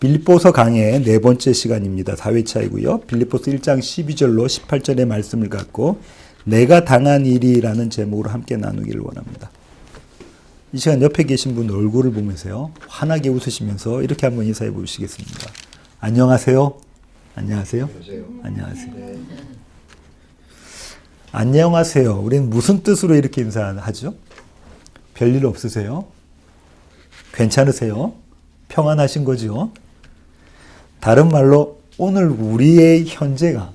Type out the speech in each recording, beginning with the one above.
빌립보서 강의 네 번째 시간입니다. 4회차이고요. 빌립보서 1장 12절로 18절의 말씀을 갖고 내가 당한 일이라는 제목으로 함께 나누기를 원합니다. 이 시간 옆에 계신 분 얼굴을 보면서요. 환하게 웃으시면서 이렇게 한번 인사해 보시겠습니다. 안녕하세요. 안녕하세요. 안녕하세요. 안녕하세요. 우리는 무슨 뜻으로 이렇게 인사하죠? 별일 없으세요? 괜찮으세요? 평안하신 거죠? 다른 말로 오늘 우리의 현재가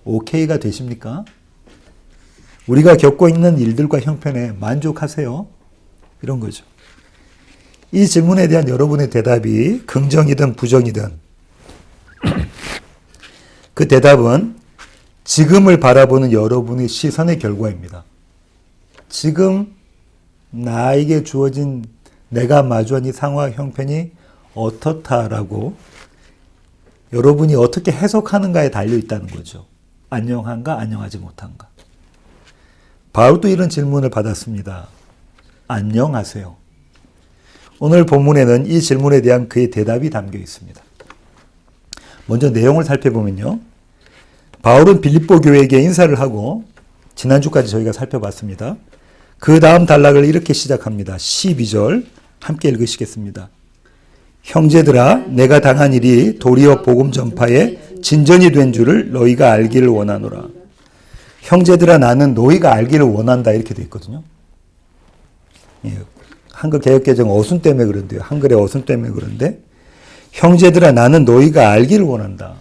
오케이가 되십니까? 우리가 겪고 있는 일들과 형편에 만족하세요? 이런 거죠. 이 질문에 대한 여러분의 대답이 긍정이든 부정이든 그 대답은 지금을 바라보는 여러분의 시선의 결과입니다. 지금 나에게 주어진 내가 마주한 이 상황 형편이 어떻다라고 여러분이 어떻게 해석하는가에 달려 있다는 거죠. 안녕한가 안녕하지 못한가. 바울도 이런 질문을 받았습니다. 안녕하세요. 오늘 본문에는 이 질문에 대한 그의 대답이 담겨 있습니다. 먼저 내용을 살펴보면요. 바울은 빌립보 교회에게 인사를 하고 지난주까지 저희가 살펴봤습니다. 그 다음 단락을 이렇게 시작합니다. 12절 함께 읽으시겠습니다. 형제들아 내가 당한 일이 도리어 복음 전파에 진전이 된 줄을 너희가 알기를 원하노라. 형제들아 나는 너희가 알기를 원한다 이렇게 되어 있거든요. 예, 한글 개역개정 어순 때문에 그런데요. 한글의 어순 때문에 그런데 형제들아 나는 너희가 알기를 원한다.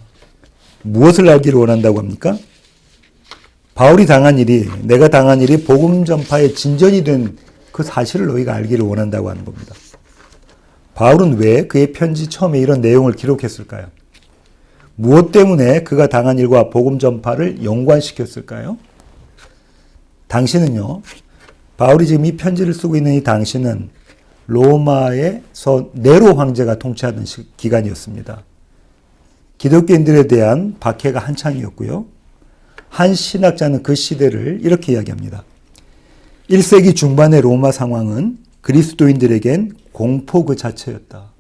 무엇을 알기를 원한다고 합니까? 바울이 당한 일이 내가 당한 일이 복음 전파에 진전이 된 그 사실을 너희가 알기를 원한다고 하는 겁니다. 바울은 왜 그의 편지 처음에 이런 내용을 기록했을까요? 무엇 때문에 그가 당한 일과 복음 전파를 연관시켰을까요? 당시는요. 바울이 지금 이 편지를 쓰고 있는 이 당시는 로마에서 네로 황제가 통치하던 기간이었습니다. 기독교인들에 대한 박해가 한창이었고요. 한 신학자는 그 시대를 이렇게 이야기합니다. 1세기 중반의 로마 상황은 그리스도인들에겐 공포 그 자체였다.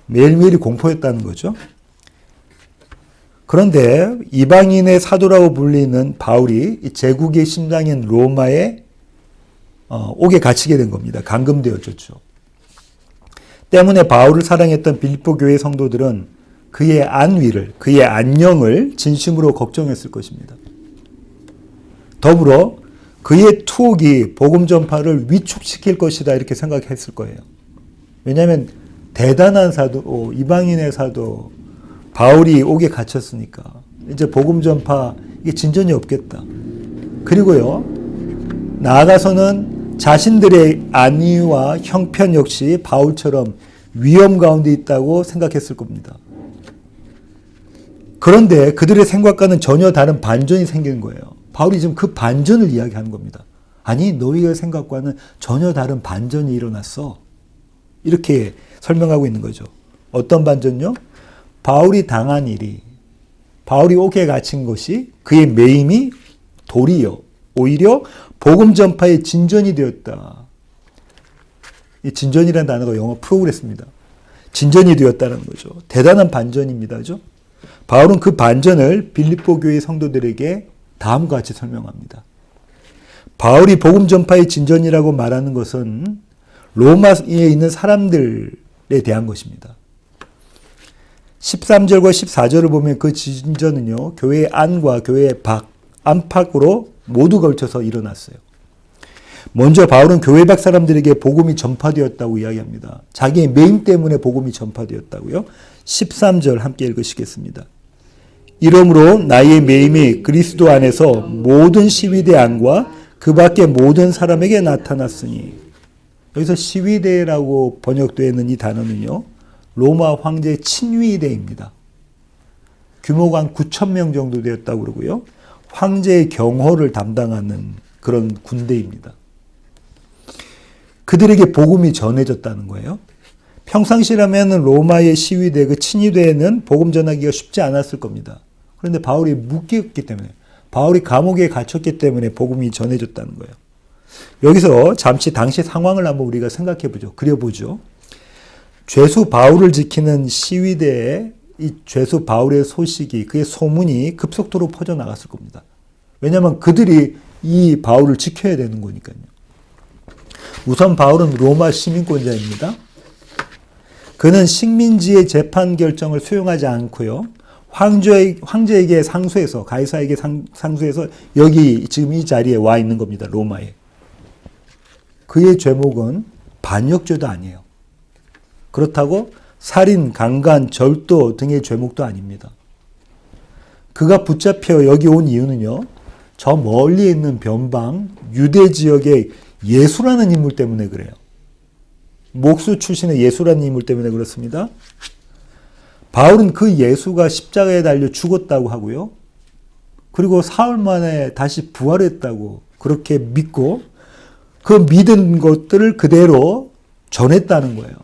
매일매일이 공포였다는 거죠. 그런데 이방인의 사도라고 불리는 바울이 제국의 심장인 로마에 옥에 갇히게 된 겁니다. 감금되었죠. 때문에 바울을 사랑했던 빌립보 교회 성도들은 그의 안위를, 그의 안녕을 진심으로 걱정했을 것입니다. 더불어 그의 투옥이 복음 전파를 위축시킬 것이다 이렇게 생각했을 거예요. 왜냐하면 대단한 사도, 이방인의 사도 바울이 옥에 갇혔으니까 이제 복음 전파 이게 진전이 없겠다. 그리고요 나아가서는 자신들의 안위와 형편 역시 바울처럼 위험 가운데 있다고 생각했을 겁니다. 그런데 그들의 생각과는 전혀 다른 반전이 생기는 거예요. 바울이 지금 그 반전을 이야기하는 겁니다. 아니 너희의 생각과는 전혀 다른 반전이 일어났어. 이렇게 설명하고 있는 거죠. 어떤 반전요? 바울이 당한 일이 바울이 옥에 갇힌 것이 그의 매임이 도리어 오히려 복음 전파의 진전이 되었다. 이 진전이라는 단어가 영어 프로그레스입니다. 진전이 되었다는 거죠. 대단한 반전입니다. 그죠? 바울은 그 반전을 빌립보 교회 성도들에게 다음과 같이 설명합니다. 바울이 복음 전파의 진전이라고 말하는 것은 로마에 있는 사람들에 대한 것입니다. 13절과 14절을 보면 그 진전은요. 교회의 안과 교회의 밖, 안팎으로 모두 걸쳐서 일어났어요. 먼저 바울은 교회 밖 사람들에게 복음이 전파되었다고 이야기합니다. 자기의 매임 때문에 복음이 전파되었다고요. 13절 함께 읽으시겠습니다. 이러므로 나의 매임이 그리스도 안에서 모든 시위대 안과 그 밖의 모든 사람에게 나타났으니 여기서 시위대라고 번역되어 있는 이 단어는요. 로마 황제의 친위대입니다. 규모가 한 9,000명 정도 되었다고 그러고요. 황제의 경호를 담당하는 그런 군대입니다. 그들에게 복음이 전해졌다는 거예요. 평상시라면 로마의 시위대, 그 친위대에는 복음 전하기가 쉽지 않았을 겁니다. 그런데 바울이 묶였기 때문에, 바울이 감옥에 갇혔기 때문에 복음이 전해졌다는 거예요. 여기서 잠시 당시 상황을 한번 우리가 생각해 보죠. 그려보죠. 죄수 바울을 지키는 시위대에 이 죄수 바울의 소식이, 그의 소문이 급속도로 퍼져나갔을 겁니다. 왜냐하면 그들이 이 바울을 지켜야 되는 거니까요. 우선 바울은 로마 시민권자입니다. 그는 식민지의 재판 결정을 수용하지 않고요. 황제에게 상수해서, 가이사에게 상수해서 여기 지금 이 자리에 와 있는 겁니다. 로마에. 그의 죄목은 반역죄도 아니에요. 그렇다고 살인, 강간, 절도 등의 죄목도 아닙니다. 그가 붙잡혀 여기 온 이유는요. 저 멀리 있는 변방 유대 지역의 예수라는 인물 때문에 그래요. 목수 출신의 예수라는 인물 때문에 그렇습니다. 바울은 그 예수가 십자가에 달려 죽었다고 하고요. 그리고 사흘 만에 다시 부활했다고 그렇게 믿고 그 믿은 것들을 그대로 전했다는 거예요.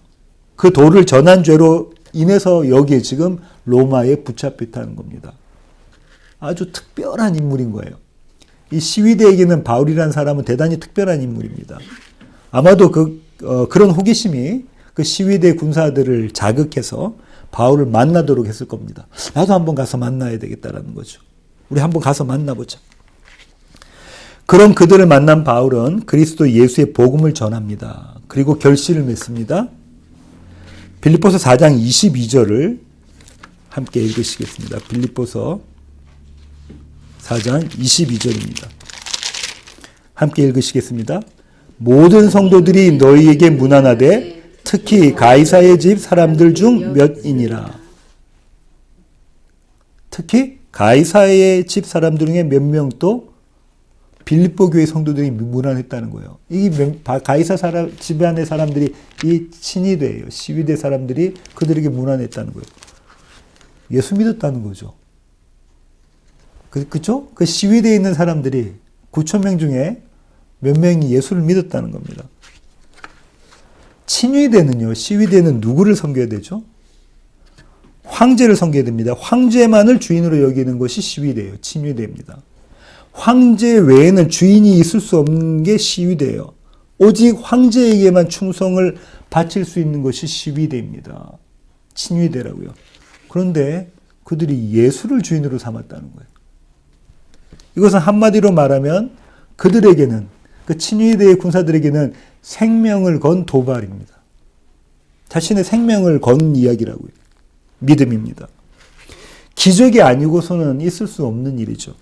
그 도를 전한 죄로 인해서 여기에 지금 로마에 붙잡혀 있다는 겁니다. 아주 특별한 인물인 거예요. 이 시위대에게는 바울이라는 사람은 대단히 특별한 인물입니다. 아마도 그런 호기심이 그 시위대 군사들을 자극해서 바울을 만나도록 했을 겁니다. 나도 한번 가서 만나야 되겠다라는 거죠. 우리 한번 가서 만나보자. 그런 그들을 만난 바울은 그리스도 예수의 복음을 전합니다. 그리고 결실을 맺습니다. 빌립보서 4장 22절을 함께 읽으시겠습니다. 빌립보서 4장 22절입니다. 함께 읽으시겠습니다. 모든 성도들이 너희에게 문안하되 특히 가이사의 집 사람들 중 몇이니라. 특히 가이사의 집 사람들 중에 몇 명 또 빌립보 교회 성도들이 문안했다는 거예요. 이 가이사 집안의 사람들이 이 친위대예요. 시위대 사람들이 그들에게 문안했다는 거예요. 예수 믿었다는 거죠. 그죠? 그 시위대에 있는 사람들이 9,000명 중에 몇 명이 예수를 믿었다는 겁니다. 친위대는요, 시위대는 누구를 섬겨야 되죠? 황제를 섬겨야 됩니다. 황제만을 주인으로 여기는 것이 시위대예요. 친위대입니다. 황제 외에는 주인이 있을 수 없는 게 시위대예요. 오직 황제에게만 충성을 바칠 수 있는 것이 시위대입니다. 친위대라고요. 그런데 그들이 예수를 주인으로 삼았다는 거예요. 이것은 한마디로 말하면 그들에게는, 그 친위대의 군사들에게는 생명을 건 도발입니다. 자신의 생명을 건 이야기라고요. 믿음입니다. 기적이 아니고서는 있을 수 없는 일이죠.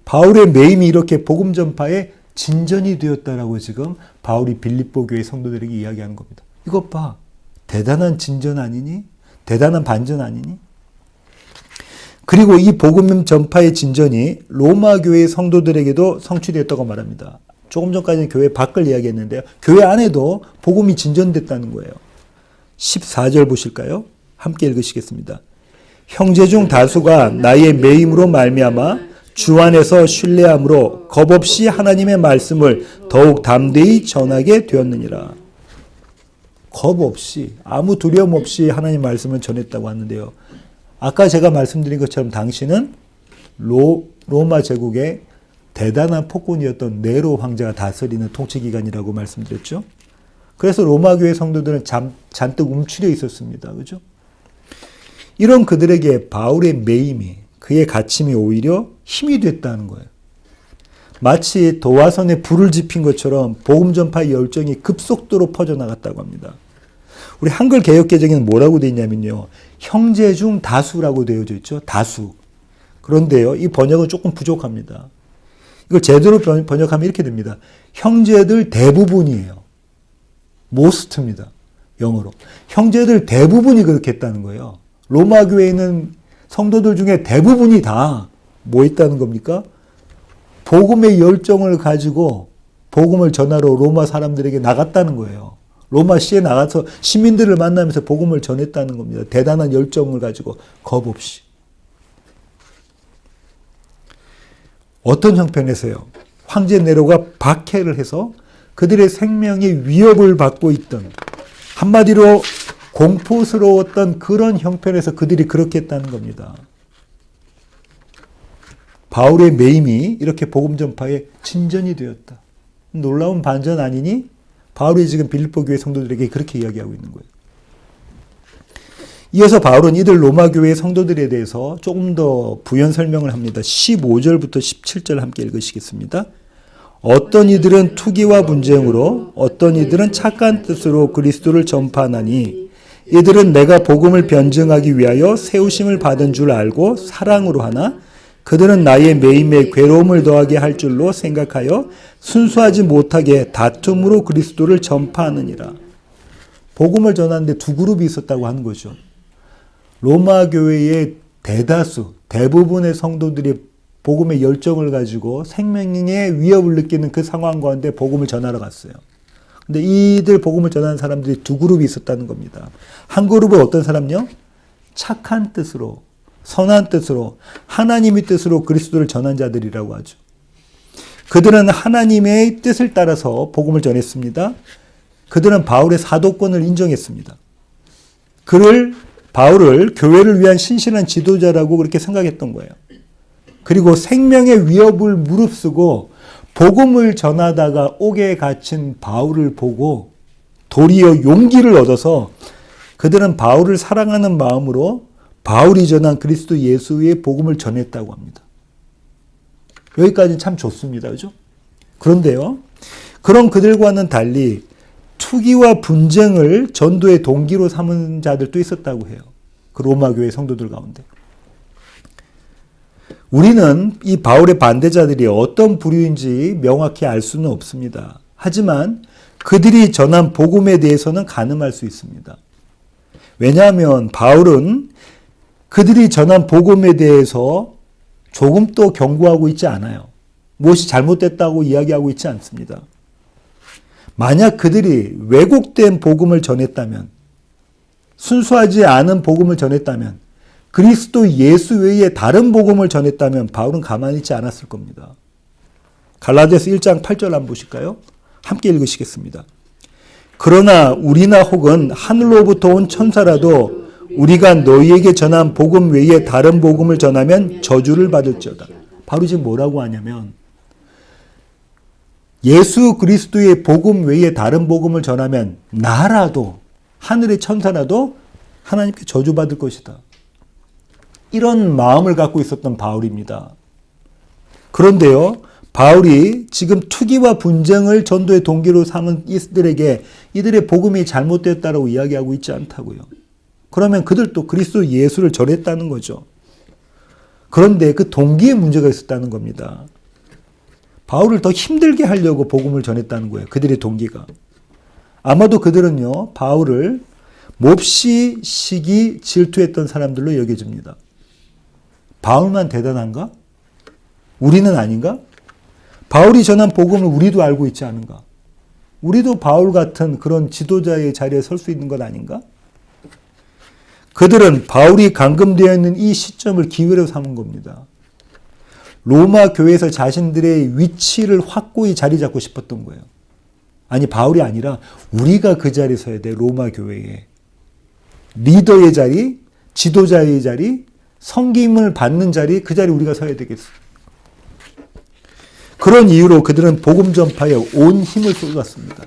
바울의 매임이 이렇게 복음 전파에 진전이 되었다라고 지금 바울이 빌립보 교회 성도들에게 이야기하는 겁니다. 이것 봐. 대단한 진전 아니니? 대단한 반전 아니니? 그리고 이 복음 전파의 진전이 로마 교회 성도들에게도 성취되었다고 말합니다. 조금 전까지는 교회 밖을 이야기했는데요. 교회 안에도 복음이 진전됐다는 거예요. 14절 보실까요? 함께 읽으시겠습니다. 형제 중 다수가 나의 매임으로 말미암아 주 안에서 신뢰함으로 겁없이 하나님의 말씀을 더욱 담대히 전하게 되었느니라. 겁 없이, 아무 두려움 없이 하나님 말씀을 전했다고 하는데요. 아까 제가 말씀드린 것처럼 당시는 로마 제국의 대단한 폭군이었던 네로 황제가 다스리는 통치기관이라고 말씀드렸죠. 그래서 로마 교회 성도들은 잔뜩 움츠려 있었습니다. 그죠? 이런 그들에게 바울의 매임이, 그의 갇힘이 오히려 힘이 됐다는 거예요. 마치 도화선에 불을 지핀 것처럼 복음 전파의 열정이 급속도로 퍼져나갔다고 합니다. 우리 한글 개역개정에는 뭐라고 되어 있냐면요. 형제 중 다수라고 되어져 있죠. 다수. 그런데요, 이 번역은 조금 부족합니다. 이걸 제대로 번역하면 이렇게 됩니다. 형제들 대부분이에요. most입니다. 영어로. 형제들 대부분이 그렇게 했다는 거예요. 로마 교회에 있는 성도들 중에 대부분이 다 뭐 있다는 겁니까? 복음의 열정을 가지고 복음을 전하러 로마 사람들에게 나갔다는 거예요. 로마 시에 나가서 시민들을 만나면서 복음을 전했다는 겁니다. 대단한 열정을 가지고 겁 없이. 어떤 형편에서요? 황제 네로가 박해를 해서 그들의 생명에 위협을 받고 있던, 한마디로 공포스러웠던 그런 형편에서 그들이 그렇게 했다는 겁니다. 바울의 매임이 이렇게 복음 전파에 진전이 되었다. 놀라운 반전 아니니? 바울이 지금 빌립보 교회 성도들에게 그렇게 이야기하고 있는 거예요. 이어서 바울은 이들 로마 교회의 성도들에 대해서 조금 더 부연 설명을 합니다. 15절부터 17절 함께 읽으시겠습니다. 어떤 이들은 투기와 분쟁으로, 어떤 이들은 착한 뜻으로 그리스도를 전파하나니 이들은 내가 복음을 변증하기 위하여 세우심을 받은 줄 알고 사랑으로 하나 그들은 나의 매임에 괴로움을 더하게 할 줄로 생각하여 순수하지 못하게 다툼으로 그리스도를 전파하느니라. 복음을 전하는데 두 그룹이 있었다고 하는 거죠. 로마 교회의 대부분의 성도들이 복음의 열정을 가지고 생명의 위협을 느끼는 그 상황 가운데 복음을 전하러 갔어요. 근데 이들 복음을 전하는 사람들이 두 그룹이 있었다는 겁니다. 한 그룹은 어떤 사람요? 착한 뜻으로, 선한 뜻으로, 하나님의 뜻으로 그리스도를 전한 자들이라고 하죠. 그들은 하나님의 뜻을 따라서 복음을 전했습니다. 그들은 바울의 사도권을 인정했습니다. 바울을 교회를 위한 신실한 지도자라고 그렇게 생각했던 거예요. 그리고 생명의 위협을 무릅쓰고 복음을 전하다가 옥에 갇힌 바울을 보고 도리어 용기를 얻어서 그들은 바울을 사랑하는 마음으로 바울이 전한 그리스도 예수의 복음을 전했다고 합니다. 여기까지는 참 좋습니다. 그죠? 그런데요, 그런 그들과는 달리 투기와 분쟁을 전도의 동기로 삼은 자들도 있었다고 해요. 그 로마 교회 성도들 가운데. 우리는 이 바울의 반대자들이 어떤 부류인지 명확히 알 수는 없습니다. 하지만 그들이 전한 복음에 대해서는 가늠할 수 있습니다. 왜냐하면 바울은 그들이 전한 복음에 대해서 조금도 경고하고 있지 않아요. 무엇이 잘못됐다고 이야기하고 있지 않습니다. 만약 그들이 왜곡된 복음을 전했다면, 순수하지 않은 복음을 전했다면, 그리스도 예수 외에 다른 복음을 전했다면 바울은 가만히 있지 않았을 겁니다. 갈라디아서 1장 8절 한번 보실까요? 함께 읽으시겠습니다. 그러나 우리나 혹은 하늘로부터 온 천사라도 우리가 너희에게 전한 복음 외에 다른 복음을 전하면 저주를 받을지어다. 바로 지금 뭐라고 하냐면 예수 그리스도의 복음 외에 다른 복음을 전하면 나라도 하늘의 천사라도 하나님께 저주받을 것이다. 이런 마음을 갖고 있었던 바울입니다. 그런데요, 바울이 지금 투기와 분쟁을 전도의 동기로 삼은 이들에게 이들의 복음이 잘못됐다고 이야기하고 있지 않다고요. 그러면 그들도 그리스도 예수를 전했다는 거죠. 그런데 그 동기에 문제가 있었다는 겁니다. 바울을 더 힘들게 하려고 복음을 전했다는 거예요. 그들의 동기가. 아마도 그들은요, 바울을 몹시 시기 질투했던 사람들로 여겨집니다. 바울만 대단한가? 우리는 아닌가? 바울이 전한 복음을 우리도 알고 있지 않은가? 우리도 바울 같은 그런 지도자의 자리에 설 수 있는 것 아닌가? 그들은 바울이 감금되어 있는 이 시점을 기회로 삼은 겁니다. 로마 교회에서 자신들의 위치를 확고히 자리 잡고 싶었던 거예요. 아니, 바울이 아니라 우리가 그 자리에 서야 돼. 로마 교회에. 리더의 자리, 지도자의 자리, 섬김을 받는 자리, 그 자리에 우리가 서야 되겠어. 그런 이유로 그들은 복음 전파에 온 힘을 쏟았습니다.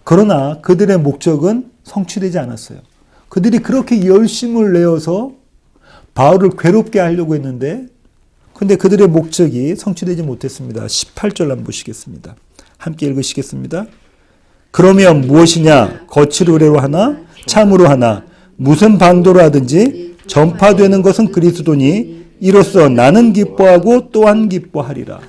그러나 그들의 목적은 성취되지 않았어요. 그들이 그렇게 열심을 내어서 바울을 괴롭게 하려고 했는데, 근데 그들의 목적이 성취되지 못했습니다. 18절 한번 보시겠습니다. 함께 읽으시겠습니다. 그러면 무엇이냐? 거칠 의뢰로 하나? 참으로 하나? 무슨 방도로 하든지 전파되는 것은 그리스도니 이로써 나는 기뻐하고 또한 기뻐하리라.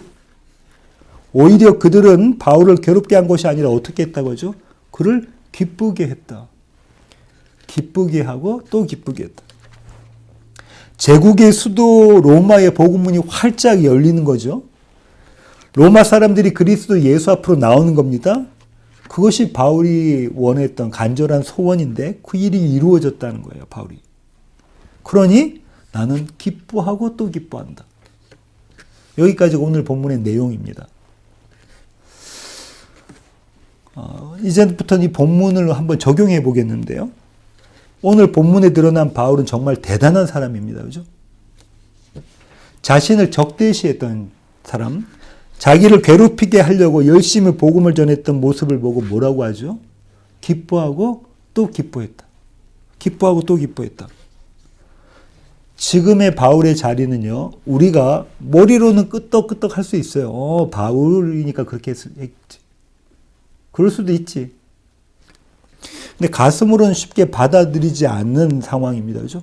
오히려 그들은 바울을 괴롭게 한 것이 아니라 어떻게 했다고 하죠? 그를 기쁘게 했다. 기쁘게 하고 또 기쁘게 했다. 제국의 수도 로마의 복음문이 활짝 열리는 거죠. 로마 사람들이 그리스도 예수 앞으로 나오는 겁니다. 그것이 바울이 원했던 간절한 소원인데 그 일이 이루어졌다는 거예요, 바울이. 그러니 나는 기뻐하고 또 기뻐한다. 여기까지가 오늘 본문의 내용입니다. 이제부터 이 본문을 한번 적용해 보겠는데요. 오늘 본문에 드러난 바울은 정말 대단한 사람입니다. 그죠? 자신을 적대시했던 사람, 자기를 괴롭히게 하려고 열심히 복음을 전했던 모습을 보고 뭐라고 하죠? 기뻐하고 또 기뻐했다. 기뻐하고 또 기뻐했다. 지금의 바울의 자리는요, 우리가 머리로는 끄떡끄떡 할 수 있어요. 바울이니까 그렇게 했지. 그럴 수도 있지. 근데 가슴으로는 쉽게 받아들이지 않는 상황입니다. 그죠?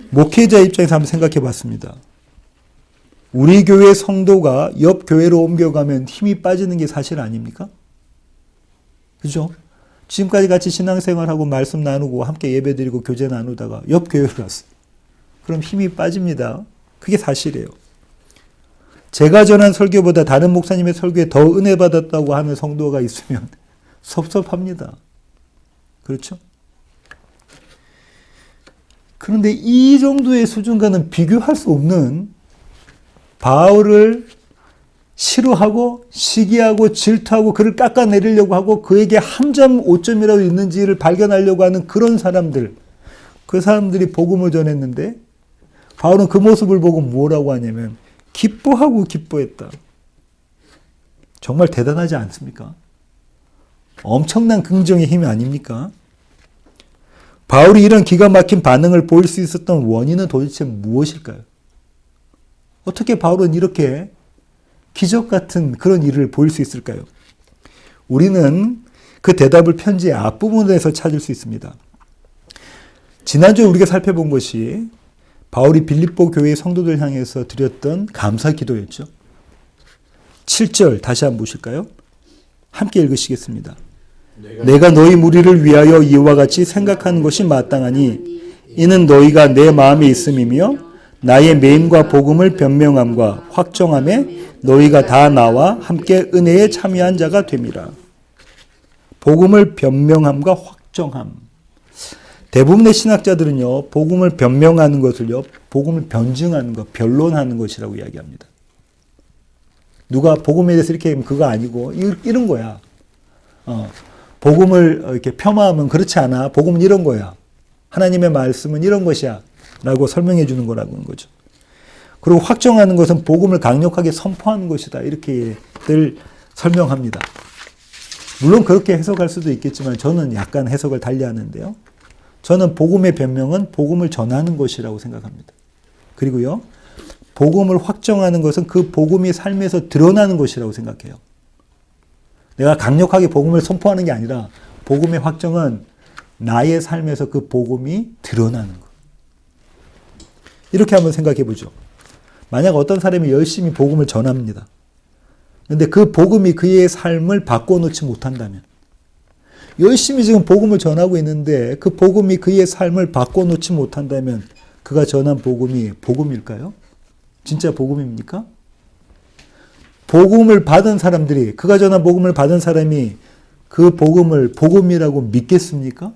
목회자 입장에서 한번 생각해 봤습니다. 우리 교회 성도가 옆 교회로 옮겨가면 힘이 빠지는 게 사실 아닙니까? 그죠? 지금까지 같이 신앙생활하고 말씀 나누고 함께 예배드리고 교제 나누다가 옆 교회로 갔어요. 그럼 힘이 빠집니다. 그게 사실이에요. 제가 전한 설교보다 다른 목사님의 설교에 더 은혜 받았다고 하는 성도가 있으면 섭섭합니다. 그렇죠? 그런데 이 정도의 수준과는 비교할 수 없는 바울을 싫어하고 시기하고 질투하고 그를 깎아내리려고 하고 그에게 한 점 5점이라도 있는지를 발견하려고 하는 그런 사람들, 그 사람들이 복음을 전했는데 바울은 그 모습을 보고 뭐라고 하냐면 기뻐하고 기뻐했다. 정말 대단하지 않습니까? 엄청난 긍정의 힘이 아닙니까? 바울이 이런 기가 막힌 반응을 보일 수 있었던 원인은 도대체 무엇일까요? 어떻게 바울은 이렇게 기적 같은 그런 일을 보일 수 있을까요? 우리는 그 대답을 편지의 앞부분에서 찾을 수 있습니다. 지난주에 우리가 살펴본 것이 바울이 빌립보 교회의 성도들 향해서 드렸던 감사 기도였죠. 7절 다시 한번 보실까요? 함께 읽으시겠습니다. 내가 너희 무리를 위하여 이와 같이 생각하는 것이 마땅하니 이는 너희가 내 마음에 있음이며 나의 매임과 복음을 변명함과 확정함에 너희가 다 나와 함께 은혜에 참여한 자가 됨이라. 복음을 변명함과 확정함. 대부분의 신학자들은요, 복음을 변명하는 것을요, 복음을 변증하는 것, 변론하는 것이라고 이야기합니다. 누가 복음에 대해서 이렇게 하면 그거 아니고 이런 거야. 복음을 이렇게 폄하하면 그렇지 않아. 복음은 이런 거야. 하나님의 말씀은 이런 것이야. 라고 설명해 주는 거라고 하는 거죠. 그리고 확정하는 것은 복음을 강력하게 선포하는 것이다. 이렇게 늘 설명합니다. 물론 그렇게 해석할 수도 있겠지만 저는 약간 해석을 달리 하는데요. 저는 복음의 변명은 복음을 전하는 것이라고 생각합니다. 그리고요, 복음을 확정하는 것은 그 복음이 삶에서 드러나는 것이라고 생각해요. 내가 강력하게 복음을 선포하는 게 아니라 복음의 확정은 나의 삶에서 그 복음이 드러나는 것. 이렇게 한번 생각해 보죠. 만약 어떤 사람이 열심히 복음을 전합니다. 그런데 그 복음이 그의 삶을 바꿔놓지 못한다면, 열심히 지금 복음을 전하고 있는데 그 복음이 그의 삶을 바꿔놓지 못한다면 그가 전한 복음이 복음일까요? 진짜 복음입니까? 복음을 받은 사람들이, 그가 전한 복음을 받은 사람이 그 복음을 복음이라고 믿겠습니까?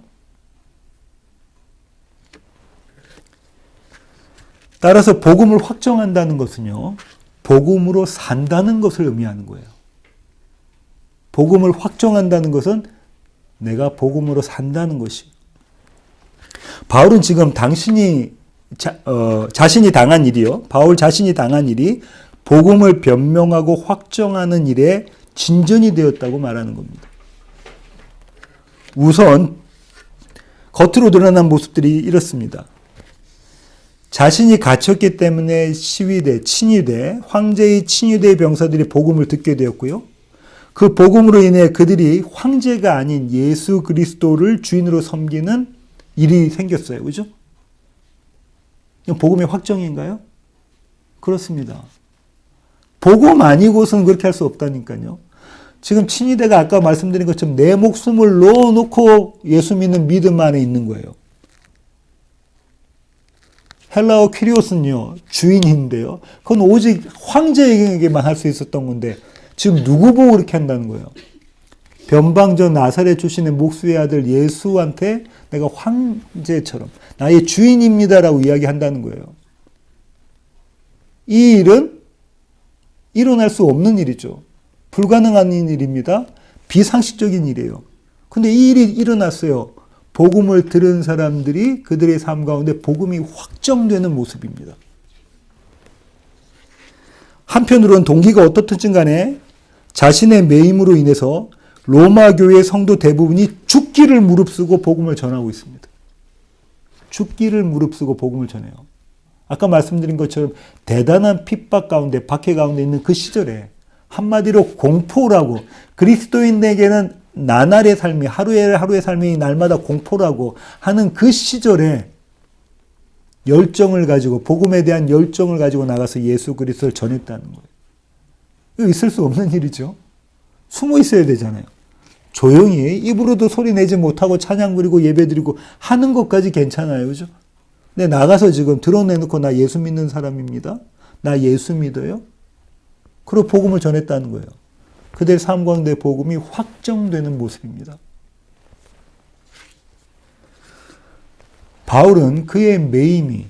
따라서 복음을 확정한다는 것은요, 복음으로 산다는 것을 의미하는 거예요. 복음을 확정한다는 것은 내가 복음으로 산다는 것이. 바울은 지금 자신이 당한 일이요. 바울 자신이 당한 일이 복음을 변명하고 확정하는 일에 진전이 되었다고 말하는 겁니다. 우선 겉으로 드러난 모습들이 이렇습니다. 자신이 갇혔기 때문에 친위대, 황제의 친위대 병사들이 복음을 듣게 되었고요. 그 복음으로 인해 그들이 황제가 아닌 예수 그리스도를 주인으로 섬기는 일이 생겼어요. 그죠? 이건 복음의 확정인가요? 그렇습니다. 복음 아니고서는 그렇게 할 수 없다니까요. 지금 친위대가 아까 말씀드린 것처럼 내 목숨을 넣어놓고 예수 믿는 믿음 안에 있는 거예요. 헬라어 퀴리오스는요, 주인인데요. 그건 오직 황제에게만 할 수 있었던 건데 지금 누구 보고 그렇게 한다는 거예요? 변방전 나사렛 출신의 목수의 아들 예수한테 내가 황제처럼 나의 주인입니다라고 이야기한다는 거예요. 이 일은 일어날 수 없는 일이죠. 불가능한 일입니다. 비상식적인 일이에요. 근데 이 일이 일어났어요. 복음을 들은 사람들이 그들의 삶 가운데 복음이 확정되는 모습입니다. 한편으로는 동기가 어떻든지 간에 자신의 매임으로 인해서 로마 교회 성도 대부분이 죽기를 무릅쓰고 복음을 전하고 있습니다. 죽기를 무릅쓰고 복음을 전해요. 아까 말씀드린 것처럼 대단한 핍박 가운데, 박해 가운데 있는 그 시절에 한마디로 공포라고, 그리스도인에게는 나날의 삶이, 하루의 삶이 날마다 공포라고 하는 그 시절에 열정을 가지고, 복음에 대한 열정을 가지고 나가서 예수 그리스도를 전했다는 거예요. 이거 있을 수 없는 일이죠. 숨어 있어야 되잖아요. 조용히 입으로도 소리 내지 못하고 찬양 부리고 예배 드리고 하는 것까지 괜찮아요. 그죠? 근데 나가서 지금 드러내놓고 나 예수 믿는 사람입니다. 나 예수 믿어요. 그리고 복음을 전했다는 거예요. 그들의 삶 가운데 복음이 확정되는 모습입니다. 바울은 그의 매임이,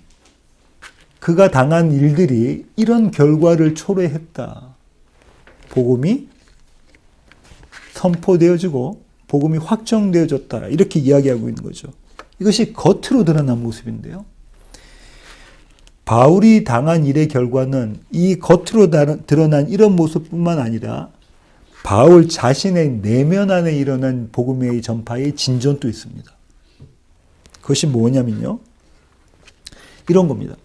그가 당한 일들이 이런 결과를 초래했다. 복음이 선포되어지고 복음이 확정되어졌다. 이렇게 이야기하고 있는 거죠. 이것이 겉으로 드러난 모습인데요. 바울이 당한 일의 결과는 이 겉으로 드러난 이런 모습뿐만 아니라 바울 자신의 내면 안에 일어난 복음의 전파의 진전도 있습니다. 그것이 뭐냐면요. 이런 겁니다.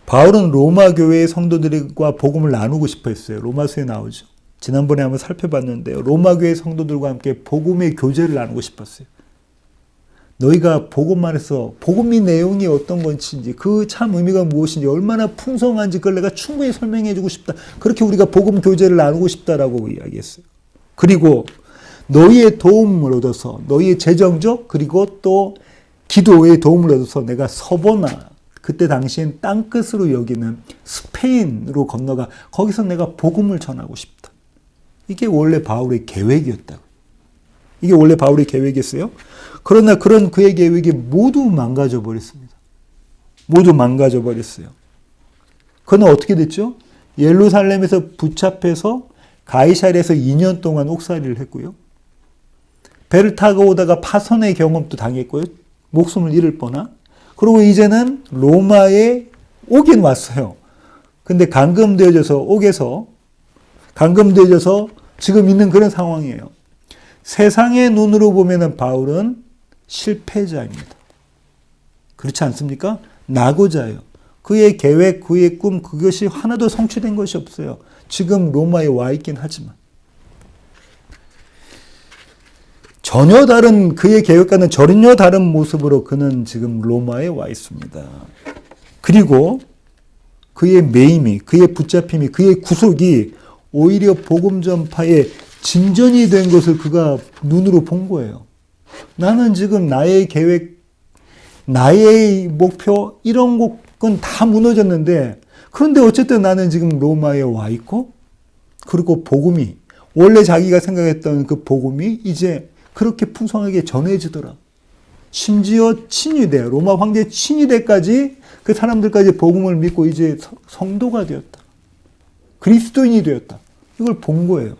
바울은 로마 교회의 성도들과 복음을 나누고 싶어 했어요. 로마서에 나오죠. 지난번에 한번 살펴봤는데요. 로마 교회 성도들과 함께 복음의 교제를 나누고 싶었어요. 너희가 복음만 해서 복음의 내용이 어떤 건지, 그 참 의미가 무엇인지, 얼마나 풍성한지 그걸 내가 충분히 설명해 주고 싶다. 그렇게 우리가 복음 교제를 나누고 싶다라고 이야기했어요. 그리고 너희의 도움을 얻어서, 너희의 재정적 그리고 또 기도의 도움을 얻어서 내가 서보나, 그때 당시엔 땅끝으로 여기는 스페인으로 건너가 거기서 내가 복음을 전하고 싶다. 이게 원래 바울의 계획이었다고. 이게 원래 바울의 계획이었어요. 그러나 그런 그의 계획이 모두 망가져 버렸습니다. 모두 망가져 버렸어요. 그는 어떻게 됐죠? 예루살렘에서 붙잡혀서 가이사랴에서 2년 동안 옥살이를 했고요. 배를 타고 오다가 파선의 경험도 당했고요. 목숨을 잃을 뻔한. 그리고 이제는 로마에 오긴 왔어요. 근데 감금되어져서 옥에서 감금되어져서 지금 있는 그런 상황이에요. 세상의 눈으로 보면은 바울은 실패자입니다. 그렇지 않습니까? 낙오자예요. 그의 계획, 그의 꿈, 그것이 하나도 성취된 것이 없어요. 지금 로마에 와 있긴 하지만. 전혀 다른, 그의 계획과는 전혀 다른 모습으로 그는 지금 로마에 와 있습니다. 그리고 그의 매임이, 그의 붙잡힘이, 그의 구속이 오히려 복음 전파의 진전이 된 것을 그가 눈으로 본 거예요. 나는 지금 나의 계획, 나의 목표, 이런 것은 다 무너졌는데, 그런데 어쨌든 나는 지금 로마에 와 있고, 그리고 복음이, 원래 자기가 생각했던 그 복음이 이제 그렇게 풍성하게 전해지더라. 심지어 친위대, 로마 황제 친위대까지 그 사람들까지 복음을 믿고 이제 성도가 되었다. 그리스도인이 되었다. 이걸 본 거예요.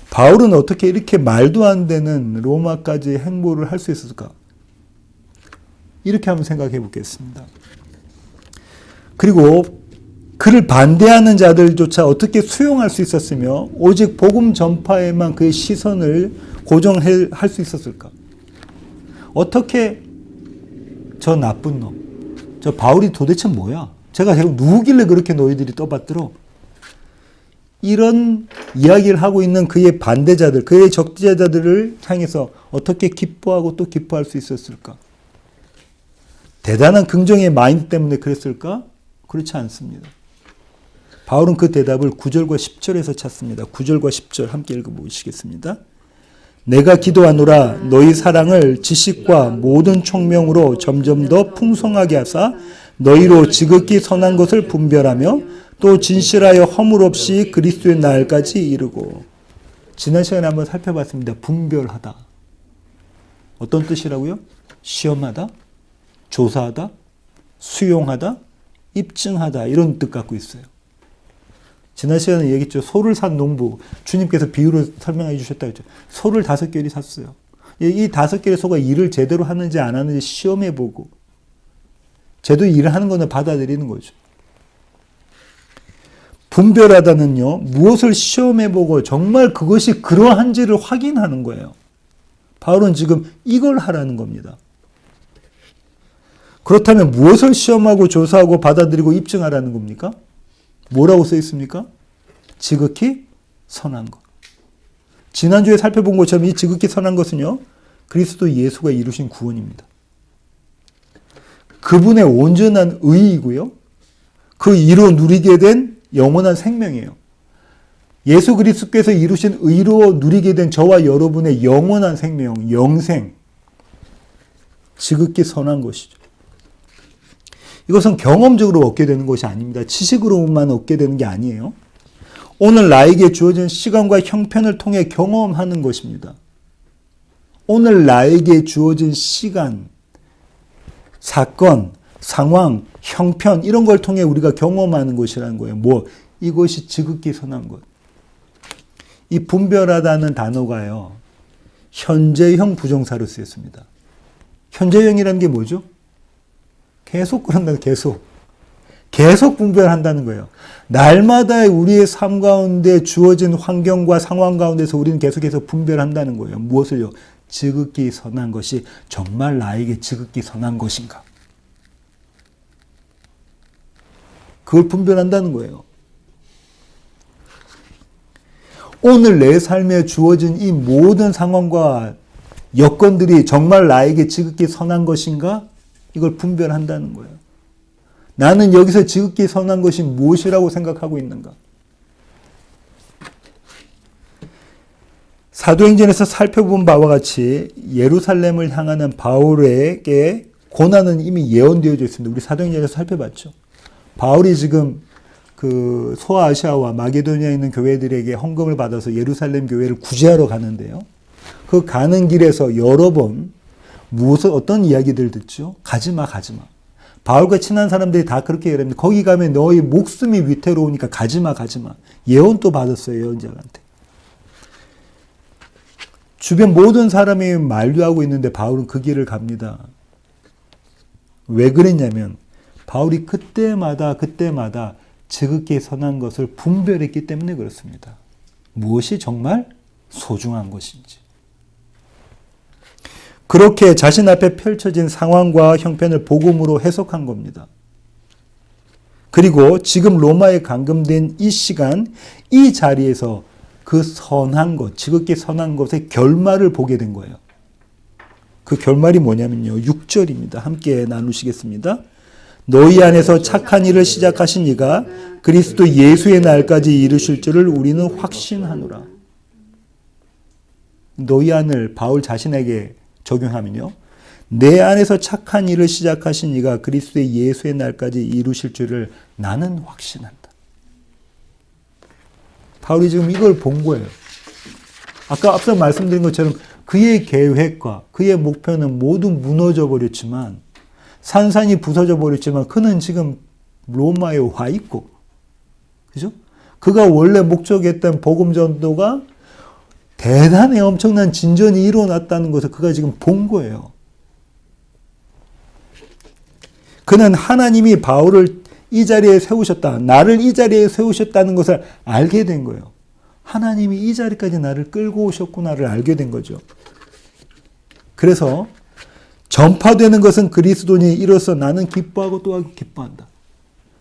바울은 어떻게 이렇게 말도 안 되는 로마까지 행보를 할 수 있었을까? 이렇게 한번 생각해 보겠습니다. 그리고 그를 반대하는 자들조차 어떻게 수용할 수 있었으며 오직 복음 전파에만 그의 시선을 고정할 수 있었을까? 어떻게 저 나쁜 놈, 저 바울이 도대체 뭐야? 제가 누구길래 그렇게 너희들이 떠받들어? 이런 이야기를 하고 있는 그의 반대자들, 그의 적대자들을 향해서 어떻게 기뻐하고 또 기뻐할 수 있었을까? 대단한 긍정의 마인드 때문에 그랬을까? 그렇지 않습니다. 바울은 그 대답을 9절과 10절에서 찾습니다. 9절과 10절 함께 읽어보시겠습니다. 내가 기도하노라 너희 사랑을 지식과 모든 총명으로 점점 더 풍성하게 하사 너희로 지극히 선한 것을 분별하며 또 진실하여 허물 없이 그리스도의 날까지 이르고. 지난 시간에 한번 살펴봤습니다. 분별하다. 어떤 뜻이라고요? 시험하다, 조사하다, 수용하다, 입증하다, 이런 뜻 갖고 있어요. 지난 시간에 얘기했죠. 소를 산 농부, 주님께서 비유로 설명해 주셨다고 했죠. 소를 5개를 샀어요. 이 5개의 소가 일을 제대로 하는지 안 하는지 시험해 보고 제대로 일을 하는 거는 받아들이는 거죠. 분별하다는요, 무엇을 시험해보고 정말 그것이 그러한지를 확인하는 거예요. 바울은 지금 이걸 하라는 겁니다. 그렇다면 무엇을 시험하고 조사하고 받아들이고 입증하라는 겁니까? 뭐라고 써 있습니까? 지극히 선한 것. 지난주에 살펴본 것처럼 이 지극히 선한 것은요, 그리스도 예수가 이루신 구원입니다. 그분의 온전한 의이고요. 그 의로 누리게 된 영원한 생명이에요. 예수 그리스도께서 이루신 의로 누리게 된 저와 여러분의 영원한 생명, 영생. 지극히 선한 것이죠. 이것은 경험적으로 얻게 되는 것이 아닙니다. 지식으로만 얻게 되는 게 아니에요. 오늘 나에게 주어진 시간과 형편을 통해 경험하는 것입니다. 오늘 나에게 주어진 시간, 사건, 상황, 형편 이런 걸 통해 우리가 경험하는 것이라는 거예요. 이것이 지극히 선한 것. 이 분별하다는 단어가요. 현재형 부정사로 쓰였습니다. 현재형이라는 게 뭐죠? 계속 그런다. 계속 분별한다는 거예요. 날마다 우리의 삶 가운데 주어진 환경과 상황 가운데서 우리는 계속해서 분별한다는 거예요. 무엇을요? 지극히 선한 것이 정말 나에게 지극히 선한 것인가? 그걸 분별한다는 거예요. 오늘 내 삶에 주어진 이 모든 상황과 여건들이 정말 나에게 지극히 선한 것인가? 이걸 분별한다는 거예요. 나는 여기서 지극히 선한 것이 무엇이라고 생각하고 있는가? 사도행전에서 살펴본 바와 같이 예루살렘을 향하는 바울에게 고난은 이미 예언되어져 있습니다. 우리 사도행전에서 살펴봤죠. 바울이 지금 그 소아시아와 마게도니아에 있는 교회들에게 헌금을 받아서 예루살렘 교회를 구제하러 가는데요. 그 가는 길에서 여러 번 어떤 이야기들을 듣죠? 가지마. 바울과 친한 사람들이 다 그렇게 얘기합니다. 거기 가면 너희 목숨이 위태로우니까 가지마. 예언도 받았어요, 예언자한테. 주변 모든 사람이 만류하고 있는데 바울은 그 길을 갑니다. 왜 그랬냐면 바울이 그때마다 지극히 선한 것을 분별했기 때문에 그렇습니다. 무엇이 정말 소중한 것인지. 그렇게 자신 앞에 펼쳐진 상황과 형편을 복음으로 해석한 겁니다. 그리고 지금 로마에 감금된 이 시간, 이 자리에서 그 선한 것, 지극히 선한 것의 결말을 보게 된 거예요. 그 결말이 뭐냐면요. 6절입니다. 함께 나누시겠습니다. 너희 안에서 착한 일을 시작하신 이가 그리스도 예수의 날까지 이르실 줄을 우리는 확신하노라. 너희 안을 바울 자신에게 적용하면요. 내 안에서 착한 일을 시작하신 이가 그리스도의 예수의 날까지 이루실 줄을 나는 확신한다. 바울이 지금 이걸 본 거예요. 아까 앞서 말씀드린 것처럼 그의 계획과 그의 목표는 모두 무너져 버렸지만 산산이 부서져 버렸지만 그는 지금 로마에 와 있고 그죠? 그가 원래 목적했던 복음 전도가 대단히 엄청난 진전이 일어났다는 것을 그가 지금 본 거예요. 그는 하나님이 바울을 이 자리에 세우셨다. 나를 이 자리에 세우셨다는 것을 알게 된 거예요. 하나님이 이 자리까지 나를 끌고 오셨구나를 알게 된 거죠. 그래서 전파되는 것은 그리스도니 이로써 나는 기뻐하고 또한 기뻐한다.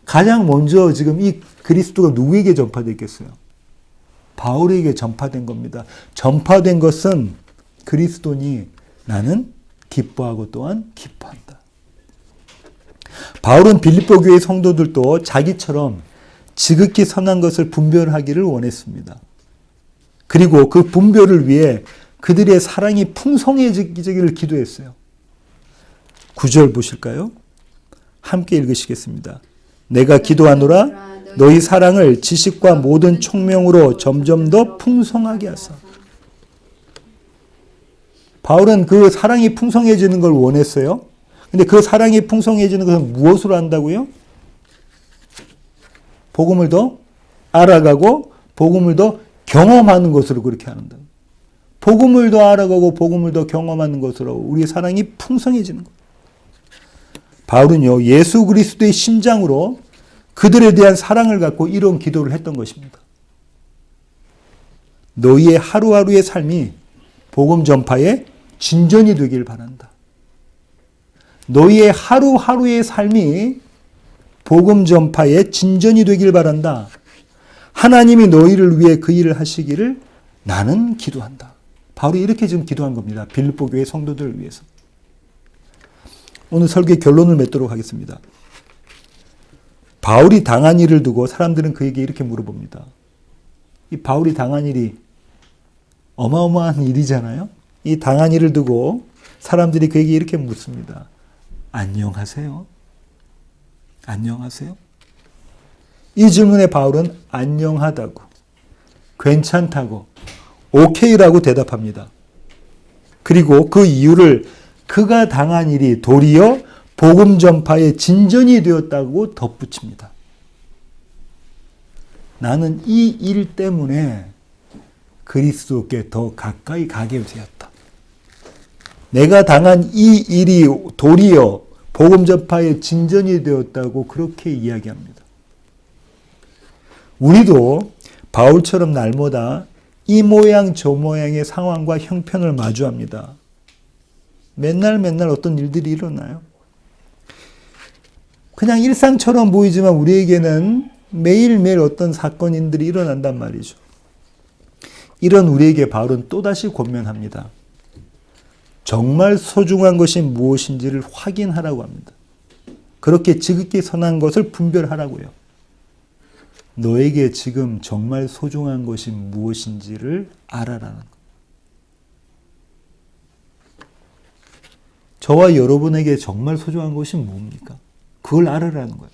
가장 먼저 지금 이 그리스도가 누구에게 전파됐겠어요? 바울에게 전파된 겁니다. 전파된 것은 그리스도니 나는 기뻐하고 또한 기뻐한다. 바울은 빌립보 교회 성도들도 자기처럼 지극히 선한 것을 분별하기를 원했습니다. 그리고 그 분별을 위해 그들의 사랑이 풍성해지기를 기도했어요. 9절 보실까요? 함께 읽으시겠습니다. 내가 기도하노라 너희 사랑을 지식과 모든 총명으로 점점 더 풍성하게 하사. 바울은 그 사랑이 풍성해지는 걸 원했어요. 근데 그 사랑이 풍성해지는 것은 무엇으로 한다고요? 복음을 더 알아가고 복음을 더 경험하는 것으로 그렇게 한다. 복음을 더 알아가고 복음을 더 경험하는 것으로 우리의 사랑이 풍성해지는 것. 바울은요, 예수 그리스도의 심장으로 그들에 대한 사랑을 갖고 이런 기도를 했던 것입니다. 너희의 하루하루의 삶이 복음 전파의 진전이 되길 바란다. 너희의 하루하루의 삶이 복음 전파의 진전이 되길 바란다. 하나님이 너희를 위해 그 일을 하시기를 나는 기도한다. 바울이 이렇게 지금 기도한 겁니다. 빌립보 교회 성도들을 위해서. 오늘 설교의 결론을 맺도록 하겠습니다. 바울이 당한 일을 두고 사람들은 그에게 이렇게 물어봅니다. 이 바울이 당한 일이 어마어마한 일이잖아요. 이 당한 일을 두고 사람들이 그에게 이렇게 묻습니다. 안녕하세요? 안녕하세요? 이 질문에 바울은 안녕하다고, 괜찮다고, 오케이라고 대답합니다. 그리고 그 이유를 그가 당한 일이 도리어 복음 전파의 진전이 되었다고 덧붙입니다. 나는 이 일 때문에 그리스도께 더 가까이 가게 되었다. 내가 당한 이 일이 도리어 복음 전파의 진전이 되었다고 그렇게 이야기합니다. 우리도 바울처럼 날마다 이 모양 저 모양의 상황과 형편을 마주합니다. 맨날 어떤 일들이 일어나요. 그냥 일상처럼 보이지만 우리에게는 매일매일 어떤 사건들이 일어난단 말이죠. 이런 우리에게 바울은 또다시 권면합니다. 정말 소중한 것이 무엇인지를 확인하라고 합니다. 그렇게 지극히 선한 것을 분별하라고요. 너에게 지금 정말 소중한 것이 무엇인지를 알아라는 것. 저와 여러분에게 정말 소중한 것이 뭡니까? 그걸 알아라는 거예요.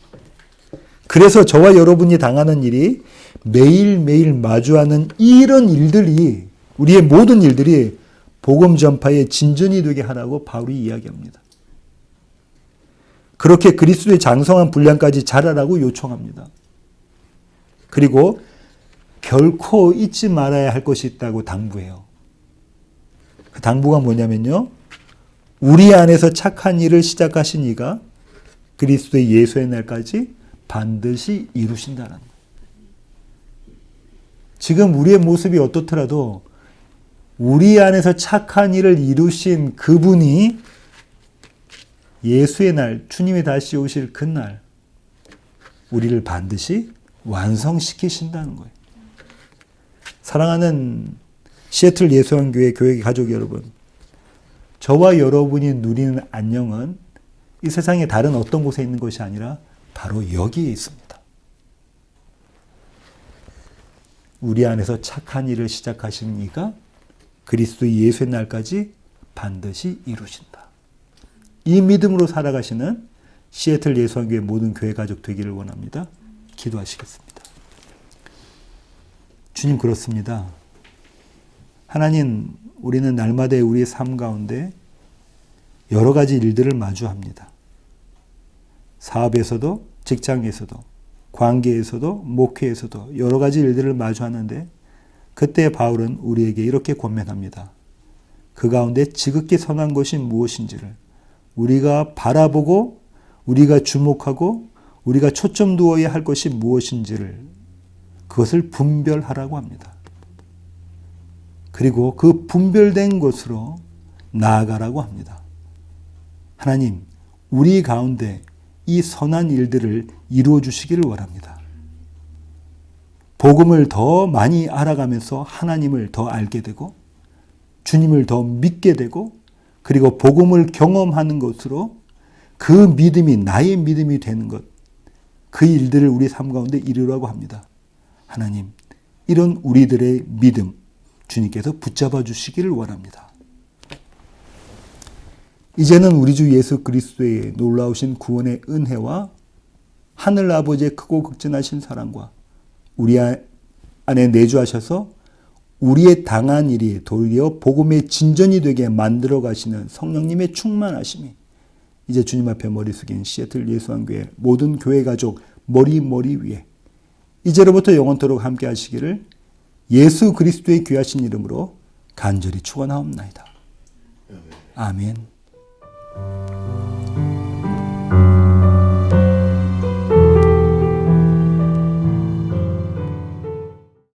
그래서 저와 여러분이 당하는 일이 매일매일 마주하는 이런 일들이, 우리의 모든 일들이 복음 전파의 진전이 되게 하라고 바울이 이야기합니다. 그렇게 그리스도의 장성한 분량까지 자라라고 요청합니다. 그리고 결코 잊지 말아야 할 것이 있다고 당부해요. 그 당부가 뭐냐면요. 우리 안에서 착한 일을 시작하신 이가 그리스도의 예수의 날까지 반드시 이루신다는 거예요. 지금 우리의 모습이 어떻더라도 우리 안에서 착한 일을 이루신 그분이 예수의 날, 주님이 다시 오실 그날 우리를 반드시 완성시키신다는 거예요. 사랑하는 시애틀 예수원교회 교회 가족 여러분, 저와 여러분이 누리는 안녕은 이 세상의 다른 어떤 곳에 있는 것이 아니라 바로 여기에 있습니다. 우리 안에서 착한 일을 시작하신 이가 그리스도 예수의 날까지 반드시 이루신다. 이 믿음으로 살아가시는 시애틀 예수원교회 모든 교회 가족 되기를 원합니다. 기도하시겠습니다. 주님, 그렇습니다. 하나님, 우리는 날마다의 우리의 삶 가운데 여러 가지 일들을 마주합니다. 사업에서도, 직장에서도, 관계에서도, 목회에서도 여러 가지 일들을 마주하는데 그때 바울은 우리에게 이렇게 권면합니다. 그 가운데 지극히 선한 것이 무엇인지를 우리가 바라보고 우리가 주목하고 우리가 초점 두어야 할 것이 무엇인지를 그것을 분별하라고 합니다. 그리고 그 분별된 것으로 나아가라고 합니다. 하나님, 우리 가운데 이 선한 일들을 이루어 주시기를 원합니다. 복음을 더 많이 알아가면서 하나님을 더 알게 되고 주님을 더 믿게 되고 그리고 복음을 경험하는 것으로 그 믿음이 나의 믿음이 되는 것, 그 일들을 우리 삶 가운데 이루라고 합니다. 하나님, 이런 우리들의 믿음 주님께서 붙잡아 주시기를 원합니다. 이제는 우리 주 예수 그리스도의 놀라우신 구원의 은혜와 하늘 아버지의 크고 극진하신 사랑과 우리 안에 내주하셔서 우리의 당한 일이 도리어 복음의 진전이 되게 만들어 가시는 성령님의 충만하심이 이제 주님 앞에 머리 숙인 시애틀 예수원교회 모든 교회 가족 머리 위에 이제로부터 영원토록 함께 하시기를 예수 그리스도의 귀하신 이름으로 간절히 축원하옵나이다. 아멘.